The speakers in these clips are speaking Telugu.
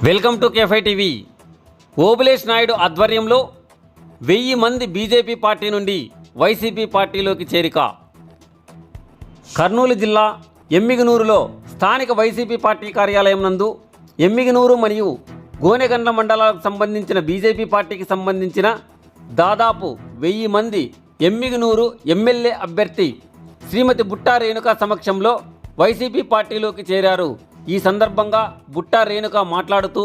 వెల్కమ్ టు కేఫై టీవీ. ఓబులేష్ నాయుడు ఆధ్వర్యంలో 1000 మంది బీజేపీ పార్టీ నుండి వైసీపీ పార్టీలోకి చేరిక. కర్నూలు జిల్లా ఎమ్మిగనూరులో స్థానిక వైసీపీ పార్టీ కార్యాలయం నందు ఎమ్మిగనూరు మరియు గోనెగండ్ల మండలాలకు సంబంధించిన బీజేపీ పార్టీకి సంబంధించిన దాదాపు 1000 మంది ఎమ్మిగనూరు ఎమ్మెల్యే అభ్యర్థి శ్రీమతి బుట్టా రేణుక సమక్షంలో వైసీపీ పార్టీలోకి చేరారు. ఈ సందర్భంగా బుట్టా రేణుక మాట్లాడుతూ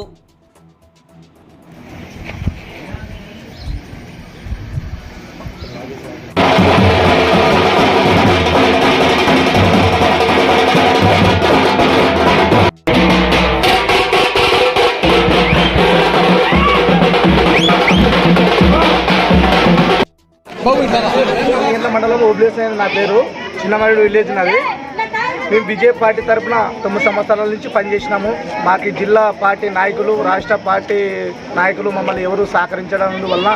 మండలం ఓబులేష్ నాయుడు నా పేరు. చిన్నమరుడు విలేజ్ నాది. మేము బీజేపీ పార్టీ తరఫున 9 సంవత్సరాల నుంచి పనిచేసినాము. మాకు జిల్లా పార్టీ నాయకులు, రాష్ట్ర పార్టీ నాయకులు మమ్మల్ని ఎవరు సహకరించడం వల్ల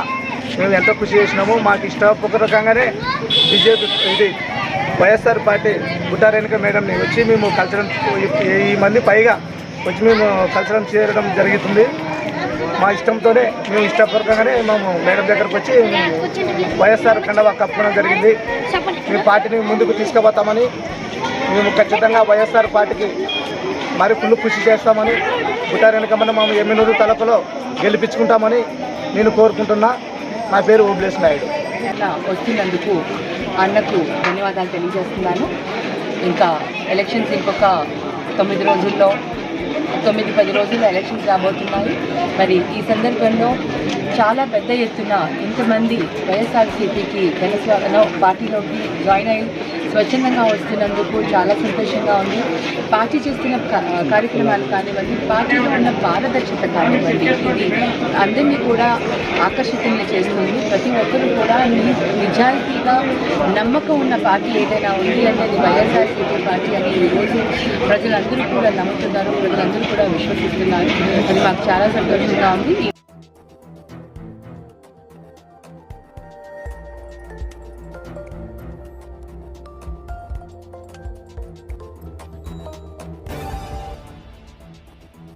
మేము ఎంతో కృషి చేసినాము. మాకు ఇష్టపూర్వకంగానే బీజేపీ వైఎస్ఆర్ పార్టీ బుట్టా రేణుక మేడంని వచ్చి మేము కల్చరల్ 1000 మంది పైగా వచ్చి మేము కల్చరల్ చేరడం జరుగుతుంది. మా ఇష్టంతోనే మేము ఇష్టపూర్వకంగానే మేము మేడం దగ్గరకు వచ్చి వైఎస్ఆర్ కండవా కప్పుకోవడం జరిగింది. మీ పార్టీని ముందుకు తీసుకుపోతామని, మేము ఖచ్చితంగా వైఎస్ఆర్ పార్టీకి మరి ఫుల్ కృషి చేస్తామని, బుట్టా రేణుకమ్మని మేము ఎమ్మెనూరు తలపులో గెలిపించుకుంటామని నేను కోరుకుంటున్నా. నా పేరు ఓబులేష్ నాయుడు. వస్తున్నందుకు అన్నకు ధన్యవాదాలు తెలియజేస్తున్నాను. ఇంకా ఎలక్షన్స్ ఇంకొక 9 రోజుల్లో 9-10 రోజుల్లో ఎలక్షన్స్ రాబోతున్నాయి. మరి ఈ సందర్భంలో చాలా పెద్ద ఎత్తున ఇంతమంది వైఎస్ఆర్సీపీకి పార్టీలోకి జాయిన్ అయ్యి స్వచ్ఛందంగా వస్తున్నందుకు చాలా సంతోషంగా ఉంది. పార్టీ చేస్తున్న కార్యక్రమాలు కానివ్వండి, పార్టీలో ఉన్న పారదర్శకత కానివ్వండి, ఇది అందరినీ కూడా ఆకర్షితుల్ని చేస్తుంది. ప్రతి ఒక్కరూ కూడా నిజాయితీగా నమ్మకం ఉన్న పార్టీ ఏదైనా ఉంది అనేది వైఎస్ఆర్సీపీ పార్టీ అని ఈరోజు ప్రజలందరూ కూడా నమ్ముతున్నారు, ప్రజలందరూ కూడా విశ్వసిస్తున్నారు. అది మాకు చాలా సంతోషంగా ఉంది.